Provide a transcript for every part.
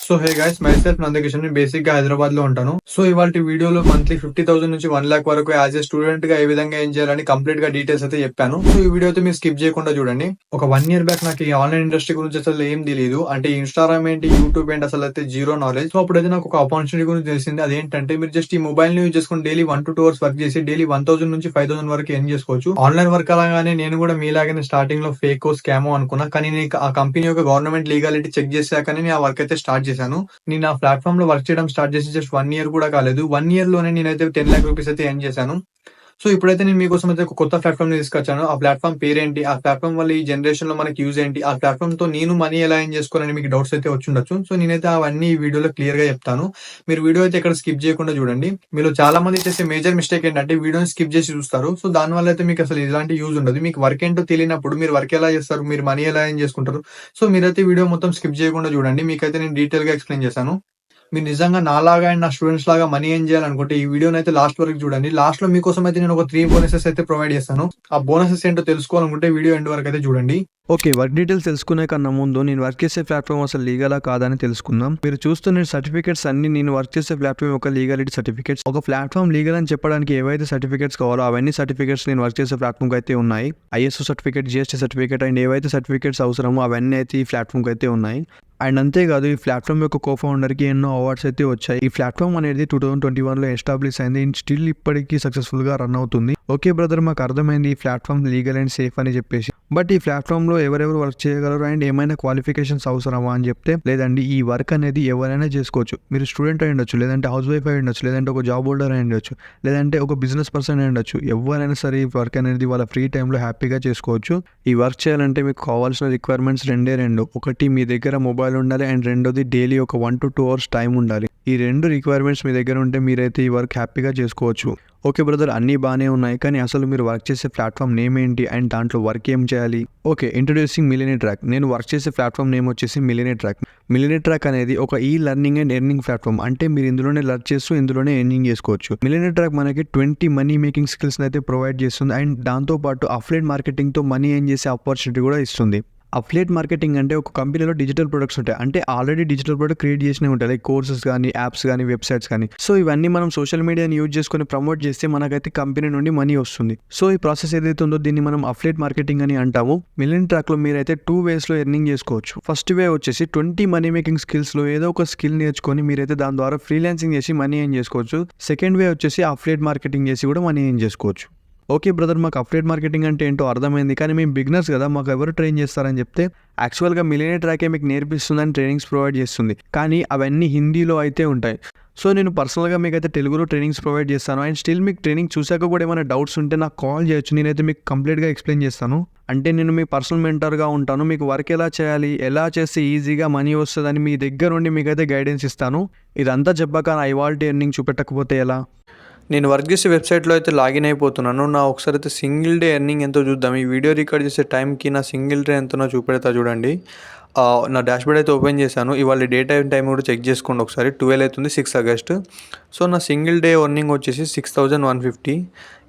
So hey guys, myself Nandakishan. నేను basic గా హైదరాబాద్ లో ఉంటాను. సో ఇవాళ వీడియోలో మంత్లీ 50,000 నుంచి 1 lakh వరకు యాజ్ ఏ స్టూడెంట్ గా ఏ విధంగా ఏం చేయాలని కంప్లీట్ గా డీటెయిల్స్ అయితే చెప్పాను. సో ఈ వీడియో అయితే మీరు స్కిప్ చేయకుండా చూడండి. ఒక 1 year బ్యాక్ నాకు ఈ ఆన్లైన్ ఇండస్ట్రీ గురించి అసలు ఏం తెలియదు. అంటే ఇన్స్టాగ్రామ్ ఏంటి, యూట్యూబ్ ఏంటి, అసలు అయితే జీరో నాలెడ్జ్. సో అప్పుడైతే నాకు ఒక ఆపర్చునిటీ గురించి తెలిసింది. అదేంటంటే మీరు జస్ట్ ఈ మొబైల్ ని యూజ్ చేసుకుని డైలీ 1 to 2 hours వర్క్ చేసి డైలీ 1,000 నుంచి 5,000 వరకు ఎర్న్ చేసుకోవచ్చు. ఆన్లైన్ వర్క్ అలాగానే నేను కూడా మీలాగానే స్టార్టింగ్ లో ఫేక్ స్కామో అనుకున్నా. కానీ నేను ఆ కంపెనీ యొక్క గవర్నమెంట్ లీగాలిటీ చెక్ చేశాకనే నేను ఆ వర్క్ అయితే స్టార్ట్ చేశాను. నేను ఆ ప్లాట్ఫామ్ లో వర్క్ చేయడం స్టార్ట్ చేసి జస్ట్ 1 year కూడా కాలేదు. 1 year లోనే నేనైతే 10 lakh రూపీస్ అయితే ఎర్న్ చేశాను. సో ఇప్పుడైతే నేను మీకోసం అయితే ఒక కొత్త ప్లాట్ఫామ్ ని తీసుకొచ్చాను. ఆ ప్లాట్ఫామ్ పేరేంటి, ఆ ప్లాట్ఫామ్ వల్ల ఈ జనరేషన్ లో మనకి యూజ్ ఏంటి, ఆ ప్లాట్ఫామ్ తో నేను మనీ ఎలా ఎర్న్ చేసుకోవాలని మీకు డౌట్స్ అయితే వచ్చి ఉండొచ్చు. సో నేనైతే అవన్నీ ఈ వీడియోలో క్లియర్ గా చెప్తాను. మీరు వీడియో అయితే ఇక్కడ స్కిప్ చేయకుండా చూడండి. మీరు చాలా మంది చేసే మేజర్ మిస్టేక్ ఏంటంటే వీడియోని స్కిప్ చేసి చూస్తారు. సో దాని వల్ల అయితే మీకు అసలు ఇలాంటి యూజ్ ఉండదు. మీకు వర్క్ ఏంటో తెలియనప్పుడు మీరు వర్క్ ఎలా చేస్తారు, మీరు మనీ ఎలా ఎర్న్ చేసుకుంటారు. సో మీరైతే వీడియో మొత్తం స్కిప్ చేయకుండా చూడండి. మీకైతే నేను డీటెయిల్ గా ఎక్స్ప్లెయిన్ చేశాను. మీరు నిజంగా నాలాగా అండ్ నా స్టూడెంట్స్ లాగా మనీ ఏం చేయాలనుకుంటే ఈ వీడియోని అయితే లాస్ట్ వరకు చూడండి. లాస్ట్ లో మీకోసం అయితే నేను ఒక 3 బోనసెస్ అయితే ప్రొవైడ్ చేస్తాను. ఆ బోనసెస్ ఏంటో తెలుసుకోవాలనుకుంటే వీడియో ఎండ్ వరకు అయితే చూడండి. ఓకే, వర్క్ డీటెయిల్స్ తెలుసుకునే కన్నా ముందు నేను వర్క్ చేసే ప్లాట్ఫామ్ అసలు లీగలా కాదని తెలుసుకుందాం. మీరు చూస్తున్న సర్టిఫికేట్స్ అన్ని నేను వర్క్ చేసే ప్లాట్ఫామ్ ఒక లీగాలిటీ సర్టిఫికేట్స్. ఒక ప్లాట్ఫామ్ లీగల్ అని చెప్పడానికి ఏవైతే సర్టిఫికేట్స్ కావాలో అవన్నీ సర్టిఫికేట్స్ నేను వర్క్ చేసే ప్లాట్ఫామ్ అయితే ఉన్నాయి. ISO certificate, GST certificate and ఏవైతే సర్టిఫికేట్స్ అవసరమో అవన్నీ అయితే ఈ ప్లాట్ఫామ్ అయితే ఉన్నాయి. అండ్ అంతేకాదు ఈ ప్లాట్ఫామ్ యొక్క కో-ఫౌండర్కి ఎన్నో అవార్డ్స్ అయితే వచ్చాయి. ఈ ప్లాట్ఫామ్ అనేది 2021లో ఎస్టాబ్లిష్ అయింది. స్టిల్ ఇప్పటికీ సక్సెస్ఫుల్గా రన్ అవుతుంది. ఓకే బ్రదర్, మాకు అర్థమైంది ఈ ప్లాట్ఫామ్ లీగల్ అండ్ సేఫ్ అని చెప్పేసి. బట్ ఈ ప్లాట్ఫామ్లో ఎవరెవరు వర్క్ చేయగలరు అండ్ ఏమైనా క్వాలిఫికేషన్స్ అవసరమా అని చెప్తే, లేదండి ఈ వర్క్ అనేది ఎవరైనా చేసుకోవచ్చు. మీరు స్టూడెంట్ అయి ఉండొచ్చు, లేదంటే హౌస్ వైఫ్ అయి ఉండొచ్చు, లేదంటే ఒక జాబ్ హోల్డర్ అయి ఉండొచ్చు, లేదంటే ఒక బిజినెస్ పర్సన్ అయి ఉండొచ్చు. ఎవరైనా సరే ఈ వర్క్ అనేది వాళ్ళ ఫ్రీ టైంలో హ్యాపీగా చేసుకోవచ్చు. ఈ వర్క్ చేయాలంటే మీకు కావాల్సిన రిక్వైర్మెంట్స్ రెండు. ఒకటి, మీ దగ్గర మొబైల్ ఉండాలి అండ్ రెండోది డైలీ ఒక 1 to 2 hours టైం ఉండాలి. ఈ 2 రిక్వైర్మెంట్స్ మీ దగ్గర ఉంటే మీరైతే ఈ వర్క్ హ్యాపీగా చేసుకోవచ్చు. ఓకే బ్రదర్, అన్నీ బాగానే ఉన్నాయి, కానీ అసలు మీరు వర్క్ చేసే ప్లాట్ఫామ్ నేమ్ ఏంటి అండ్ దాంట్లో వర్క్ ఏం చేయాలి? Okay, introducing millionaire track. నేను వర్క్ చేసే ప్లాట్ఫామ్ నేమ్ వచ్చేసి మిలియనీర్ ట్రాక్. మిలియనీర్ ట్రాక్ అనేది ఒక లెర్నింగ్ అండ్ ఎర్నింగ్ ప్లాట్ఫామ్. అంటే మీరు ఇందులోనే లర్న్ చేస్తూ ఇందులోనే ఎర్నింగ్ చేసుకోవచ్చు. మిలియనీర్ ట్రాక్ మనకి 20 మనీ మేకింగ్ స్కిల్స్ అయితే ప్రొవైడ్ చేస్తుంది అండ్ దాంతోపాటు అఫ్లియేట్ మార్కెటింగ్తో మనీ ఎర్న్ చేసే ఆపర్చునిటీ కూడా ఇస్తుంది. అఫ్లియేట్ మార్కెటింగ్ అంటే ఒక కంపెనీలో డిజిటల్ ప్రొడక్ట్స్ ఉంటాయి. అంటే ఆల్రెడీ డిజిటల్ ప్రొడక్ట్ క్రియేట్ చేసినవి ఉంటాయి, లైక్ కోర్సెస్ కానీ, యాప్స్ కానీ, వెబ్సైట్స్ కానీ. సో ఇవన్నీ మనం సోషల్ మీడియాని యూజ్ చేసుకొని ప్రమోట్ చేస్తే మనకైతే కంపెనీ నుండి మనీ వస్తుంది. సో ఈ ప్రాసెస్ ఏదైతే ఉందో దీన్ని మనం అఫ్లియేట్ మార్కెటింగ్ అని అంటాము. మిలియనీర్ ట్రాక్లో మీరైతే 2 waysలో ఎర్నింగ్ చేసుకోవచ్చు. ఫస్ట్ వే వచ్చేసి 20 మనీ మేకింగ్ స్కిల్స్లో ఏదో ఒక స్కిల్ నేర్చుకొని మీరైతే దాని ద్వారా ఫ్రీలాన్సింగ్ చేసి మనీ ఎర్న్ చేసుకోవచ్చు. సెకండ్ వే వచ్చేసి అఫ్లియేట్ మార్కెటింగ్ చేసి కూడా మనీ ఎర్న్ చేసుకోవచ్చు. ఓకే బ్రదర్, మాకు అఫ్లియేట్ మార్కెటింగ్ అంటే ఏంటో అర్థమైంది, కానీ మేము బిగినర్స్ కదా, మాకు ఎవరు ట్రైన్ చేస్తారని చెప్తే, యాక్చువల్గా మిలియనీర్ ట్రాకే మీకు నేర్పిస్తుందని ట్రైనింగ్స్ ప్రొవైడ్ చేస్తుంది. కానీ అవన్నీ హిందీలో అయితే ఉంటాయి. సో నేను పర్సనల్గా మీకు అయితే తెలుగులో ట్రైనింగ్స్ ప్రొవైడ్ చేస్తాను. అండ్ స్టిల్ మీకు ట్రైనింగ్ చూసాక కూడా ఏమైనా డౌట్స్ ఉంటే నాకు కాల్ చేయొచ్చు. నేనైతే మీకు కంప్లీట్గా ఎక్స్ప్లెయిన్ చేస్తాను. అంటే నేను మీ పర్సనల్ మెంటర్గా ఉంటాను. మీకు వర్క్ ఎలా చేయాలి, ఎలా చేస్తే ఈజీగా మనీ వస్తుందని మీ దగ్గర ఉండి మీకైతే గైడెన్స్ ఇస్తాను. ఇదంతా చెప్పాక నా ఇవాల్టి ఎర్నింగ్ చూపెట్టకపోతే ఎలా? నేను వర్క్ చేసే వెబ్సైట్లో అయితే లాగిన్ అయిపోతున్నాను. నా ఒకసారి అయితే సింగిల్ డే ఎర్నింగ్ ఎంతో చూద్దాం. ఈ వీడియో రికార్డ్ చేసే టైంకి నా సింగిల్ డే ఎంతనో చూపెడతా చూడండి. నా డాష్బోర్డ్ అయితే ఓపెన్ చేశాను. ఇవాళ డే టైం కూడా చెక్ చేసుకోండి ఒకసారి. 12 అవుతుంది, 6 August. సో నా సింగిల్ డే ఎర్నింగ్ వచ్చేసి 6,150.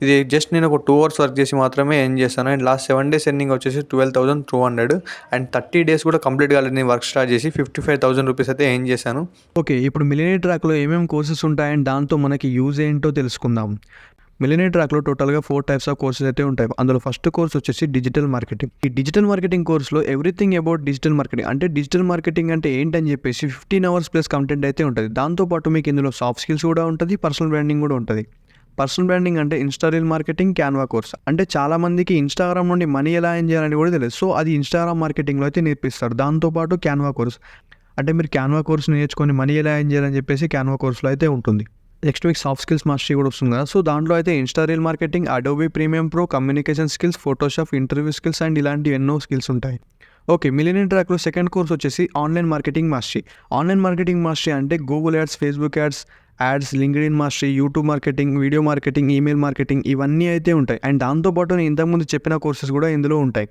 ఇది జస్ట్ నేను ఒక 2 hours వర్క్ చేసి మాత్రమే ఎర్న్ చేశాను. అండ్ లాస్ట్ 7 days ఎర్నింగ్ వచ్చేసి 12,200. అండ్ 30 days కూడా కంప్లీట్ కాలేదు. నేను వర్క్ స్టార్ట్ చేసి 55,000 రూపీస్ అయితే ఎర్న్ చేశాను. ఓకే, ఇప్పుడు మిలియనీర్ ట్రాక్లో ఏమేమి కోర్సెస్ ఉంటాయని దాంతో మనకి యూజ్ ఏంటో తెలుసుకుందాం. మిలియనీర్ ట్రాక్లో టోటల్గా 4 types ఆఫ్ కోర్సెస్ అయితే ఉంటాయి. అందులో ఫస్ట్ కోర్స్ వచ్చేసి డిజిటల్ మార్కెటింగ్. ఈ డిజిటల్ మార్కెటింగ్ కోర్సులో ఎవ్రీథింగ్ అబౌట్ డిజిటల్ మార్కెటింగ్. అంటే డిజిటల్ మార్కెటింగ్ అంటే ఏంటని చెప్పేసి 15 hours ప్లస్ కంటెంట్ అయితే ఉంటుంది. దాంతోపాటు మీకు ఇందులో సాఫ్ట్ స్కిల్స్ కూడా ఉంటుంది, పర్సనల్ బ్రాండింగ్ కూడా ఉంటుంది. పర్సనల్ బ్రాండింగ్ అంటే ఇన్స్టా మార్కెటింగ్, క్యాన్వా కోర్స్. అంటే చాలా మందికి ఇన్స్టాగ్రామ్ నుండి మనీ ఎలా ఎర్న్ చేయాలని కూడా తెలియదు. సో అది ఇన్స్టాగ్రామ్ మార్కెటింగ్లో అయితే నేర్పిస్తారు. దాంతోపాటు క్యాన్వా కోర్స్, అంటే మీరు క్యాన్వా కోర్స్ నేర్చుకొని మనీ ఎలా ఎర్న్ చేయాలని చెప్పేసి క్యాన్వా కోర్సులో అయితే ఉంటుంది. నెక్స్ట్ మీకు సాఫ్ట్ స్కిల్స్ మాస్టరీ కూడా వస్తుంది కదా. సో దాంట్లో అయితే insta marketing, Adobe premium pro, communication skills, Photoshop, interview skills and ఇలాంటి ఎన్నో స్కిల్స్ ఉంటాయి. ఓకే, మిలియనీర్ ట్రాక్లో సెకండ్ కోర్స్ వచ్చేసి online marketing mastery. Online marketing mastery అంటే Google ads, Facebook ads, LinkedIn mastery, YouTube marketing, video marketing, email marketing ఇవన్నీ అయితే ఉంటాయి. And దాంతోపాటు నేను ఇంతకుముందు చెప్పిన కోర్సెస్ కూడా ఇందులో ఉంటాయి.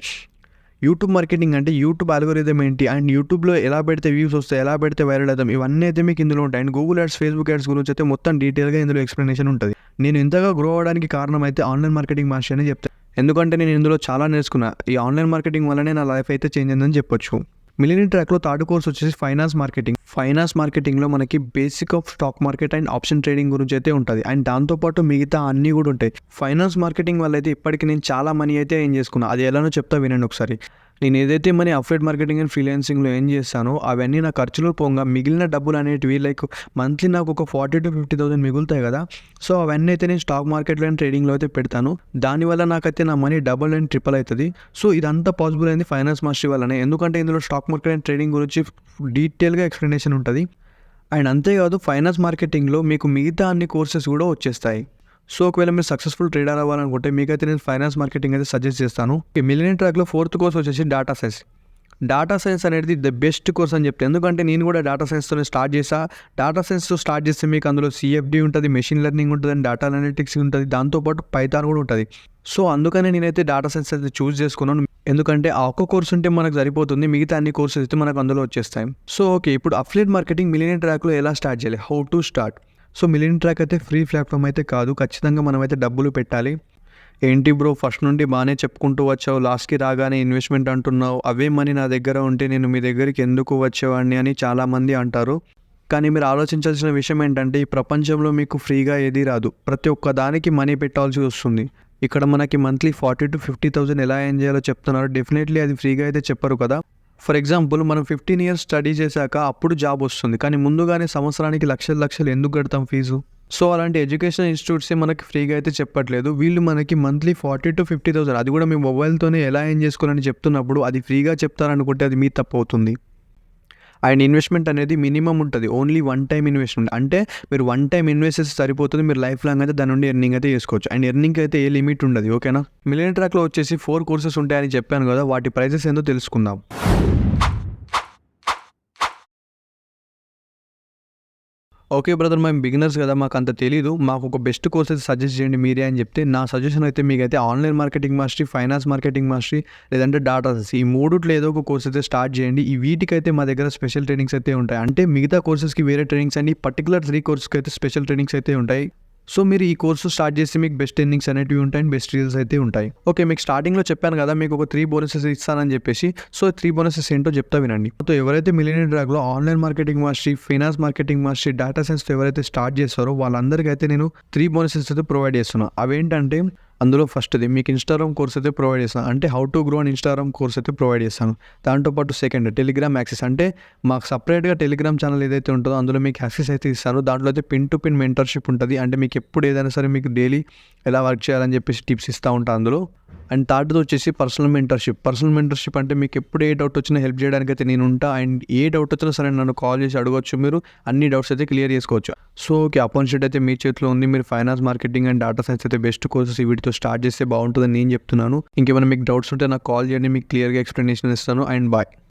యూట్యూబ్ మార్కెటింగ్ అంటే యూట్యూబ్ అల్గోరిథం ఏంటి అండ్ యూట్యూబ్లో ఎలా పెడితే వ్యూస్ వస్తాయి, ఎలా పెడితే వైరల్ అవుతాం, ఇవన్నీ అయితే మీకు ఇందులో ఉంటాయి. And Google ads, Facebook ads గురించి అయితే మొత్తం డీటెయిల్గా ఇందులో ఎక్స్ప్లెనేషన్ ఉంటుంది. నేను ఇంతగా గ్రో అవ్వడానికి కారణం అయితే ఆన్లైన్ మార్కెటింగ్ మాస్టరీ అని చెప్తాను. ఎందుకంటే నేను ఇందులో చాలా నేర్చుకున్నా. ఈ ఆన్లైన్ మార్కెటింగ్ వల్లనే నా లైఫ్ అయితే చేంజ్ అయిందని చెప్పొచ్చు. మిలియనీర్ ట్రాక్లో థర్డ్ కోర్స్ వచ్చేసి ఫైనాన్స్ మార్కెటింగ్లో మనకి basic of stock market and option trading గురించి అయితే ఉంటుంది. అండ్ దాంతోపాటు మిగతా అన్నీ కూడా ఉంటాయి. ఫైనాన్స్ మార్కెటింగ్ వల్ల అయితే ఇప్పటికి నేను చాలా మనీ అయితే ఏం చేసుకున్నా. అది ఎలానో చెప్తా వినండి ఒకసారి. నేను ఏదైతే మనీ అఫిలియేట్ మార్కెటింగ్ అండ్ ఫ్రీలాన్సింగ్లో ఏం చేస్తానో అవన్నీ నా ఖర్చులు పోగా మిగిలిన డబ్బులు అనేటివి లైక్ మంత్లీ నాకు ఒక 40,000 to 50,000 మిగులుతాయి కదా. సో అవన్నీ అయితే నేను స్టాక్ మార్కెట్లో అండ్ ట్రేడింగ్లో అయితే పెడతాను. దానివల్ల నాకైతే నా మనీ డబుల్ అండ్ ట్రిపుల్ అవుతుంది. సో ఇదంతా పాసిబుల్ అయింది ఫైనాన్స్ మాస్టరీ వల్లనే. ఎందుకంటే ఇందులో స్టాక్ మార్కెట్ అండ్ ట్రేడింగ్ గురించి డీటెయిల్గా ఎక్స్ప్లెనేషన్ ఉంటుంది. అండ్ అంతేకాదు ఫైనాన్స్ మార్కెటింగ్లో మీకు మిగతా అన్ని కోర్సెస్ కూడా వచ్చేస్తాయి. సో ఒకవేళ మీరు సక్సెస్ఫుల్ ట్రేడర్ అవ్వాలనుకుంటే మీకైతే నేను ఫైనాన్స్ మార్కెటింగ్ అయితే సజెస్ట్ చేస్తాను. ఈ మిలియనీర్ ట్రాక్లో ఫోర్త్ కోర్స్ వచ్చేసి డేటా సైన్స్ అనేది ద బెస్ట్ కోర్స్ అని చెప్తే, ఎందుకంటే నేను కూడా డేటా సైన్స్తోనే స్టార్ట్ చేసా. డేటా సైన్స్తో స్టార్ట్ చేస్తే మీకు అందులో సిఎఫ్డి ఉంటుంది, మెషిన్ లెర్నింగ్ ఉంటుంది, అండ్ డేటా అనలిటిక్స్ ఉంటుంది, దాంతోపాటు పైథాన్ కూడా ఉంటుంది. సో అందుకనే నేనైతే డేటా సైన్స్ అయితే చూస్ చేసుకున్నాను. ఎందుకంటే ఆ ఒక్క కోర్స్ ఉంటే మనకు సరిపోతుంది, మిగతా అన్ని కోర్సెస్ అయితే మనకు అందులో వచ్చేస్తాయి. సో ఓకే, ఇప్పుడు అఫిలియేట్ మార్కెటింగ్ మిలియనీర్ ట్రాక్లో ఎలా స్టార్ట్ చేయాలి, how to start. So millionaire track అయితే ఫ్రీ ప్లాట్ఫామ్ అయితే కాదు, ఖచ్చితంగా మనమైతే డబ్బులు పెట్టాలి. ఏంటి బ్రో ఫస్ట్ నుండి బాగానే చెప్పుకుంటూ వచ్చావు, లాస్ట్కి రాగానే ఇన్వెస్ట్మెంట్ అంటున్నావు, అవే మనీ నా దగ్గర ఉంటే నేను మీ దగ్గరికి ఎందుకు వచ్చేవాడిని అని చాలామంది అంటారు. కానీ మీరు ఆలోచించాల్సిన విషయం ఏంటంటే ఈ ప్రపంచంలో మీకు ఫ్రీగా ఏదీ రాదు, ప్రతి ఒక్క దానికి మనీ పెట్టాల్సి వస్తుంది. ఇక్కడ మనకి మంత్లీ 40,000 to 50,000 ఎలా ఏం చేయాలో చెప్తున్నారు. డెఫినెట్లీ అది ఫ్రీగా అయితే చెప్పరు కదా. ఫర్ ఎగ్జాంపుల్ మనం 15 years స్టడీ చేశాక అప్పుడు జాబ్ వస్తుంది, కానీ ముందుగానే సంవత్సరానికి లక్షలు ఎందుకు కడతాం ఫీజు. సో అలాంటి ఎడ్యుకేషన్ ఇన్స్టిట్యూట్సే మనకి ఫ్రీగా అయితే చెప్పట్లేదు. వీళ్ళు మనకి మంత్లీ 40,000 to 50,000 అది కూడా మీ మొబైల్తోనే ఎలా ఏం చేసుకోవాలని చెప్తున్నప్పుడు అది ఫ్రీగా చెప్తారనుకుంటే అది మీ తప్పు అవుతుంది. అండ్ ఇన్వెస్ట్మెంట్ అనేది మినిమం ఉంటుంది, ఓన్లీ వన్ టైం ఇన్వెస్ట్మెంట్. అంటే మీరు వన్ టైం ఇన్వెస్ట్ చేస్తే సరిపోతుంది, మీరు లైఫ్ లాంగ్ అయితే దాని నుండి ఎర్నింగ్ అయితే చేసుకోవచ్చు. అండ్ ఎర్నింగ్ అయితే ఏ లిమిట్ ఉండదు, ఓకేనా. మిలియనీర్ ట్రాక్లో వచ్చేసి 4 కోర్సెస్ ఉంటాయని చెప్పాను కదా, వాటి ప్రైజెస్ ఏందో తెలుసుకుందాం. ఓకే బ్రదర్, మేము బిగినర్స్ కదా, మాకు అంత తెలీదు, మాకు ఒక బెస్ట్ కోర్స్ అయితే సజెస్ట్ చేయండి మీరే అని చెప్తే, నా సజెషన్ అయితే మీకైతే online marketing mastery, finance marketing mastery, లేదంటే డాటా సైన్స్, ఈ మూడిట్లో ఏదో ఒక కోర్స్ అయితే స్టార్ట్ చేయండి. ఈ వీటికైతే మా దగ్గర స్పెషల్ ట్రైనింగ్స్ అయితే ఉంటాయి. అంటే మిగతా కోర్సెస్కి వేరే ట్రైనింగ్స్ అండి, పర్టికులర్ 3 కోర్సెస్కి అయితే స్పెషల్ ట్రైనింగ్స్ అయితే ఉంటాయి. సో మీరు ఈ కోర్సు స్టార్ట్ చేస్తే మీకు బెస్ట్ ఎర్నింగ్స్ అనేటివి ఉంటాయి అండ్ బెస్ట్ రిజల్ట్స్ అయితే ఉంటాయి. ఓకే, మీకు స్టార్టింగ్లో చెప్పాను కదా మీకు ఒక 3 బోనసెస్ ఇస్తానని చెప్పేసి. సో 3 బోనసెస్ ఏంటో చెప్తా వినండి. సో ఎవరైతే మిలియనీర్ ట్రాక్లో online marketing mastery, finance marketing mastery, data సైన్స్తో ఎవరైతే స్టార్ట్ చేస్తారో వాళ్ళందరికీ అయితే నేను 3 బోనసెస్ అయితే ప్రొవైడ్ చేస్తున్నాను. అవేంటంటే అందులో ఫస్ట్ది మీకు ఇన్స్టాగ్రామ్ కోర్స్ అయితే ప్రొవైడ్ చేస్తాను, అంటే హౌ టు గ్రో అని ఇన్స్టాగ్రామ్ కోర్స్ అయితే ప్రొవైడ్ చేస్తాను. దాంతోపాటు సెకండ్ టెలిగ్రామ్ యాక్సెస్, అంటే మాకు సపరేట్గా టెలిగ్రామ్ ఛానల్ ఏదైతే ఉంటుందో అందులో మీకు యాక్సెస్ అయితే ఇస్తారు. దాంట్లో అయితే పిన్ టు పిన్ మెంటర్షిప్ ఉంటుంది, అంటే మీకు ఎప్పుడు ఏదైనా సరే మీకు డైలీ ఎలా వర్క్ చేయాలని చెప్పేసి టిప్స్ ఇస్తూ ఉంటాను అందులో. అండ్ థర్డ్ది వచ్చేసి పర్సనల్ మెంటర్షిప్ అంటే మీకు ఎప్పుడు ఏ డౌట్ వచ్చినా హెల్ప్ చేయడానికి అయితే నేను ఉంటా. అండ్ ఏ డౌట్ వచ్చినా సరే నన్ను కాల్ చేసి అడగవచ్చు, మీరు అన్ని డౌట్స్ అయితే క్లియర్ చేసుకోవచ్చు. సో ఓకే, ఆపర్చునిటీ అయితే మీ చేతిలో ఉంది. మీరు finance marketing and data science అయితే బెస్ట్ కోర్సెస్ వీటితో స్టార్ట్ చేస్తే బాగుంటుందని నేను చెప్తున్నాను. ఇంకేమైనా మీకు డౌట్స్ ఉంటే నాకు కాల్ చేయండి, మీకు క్లియర్గా ఎక్స్ప్లెనేషన్ ఇస్తాను. And bye.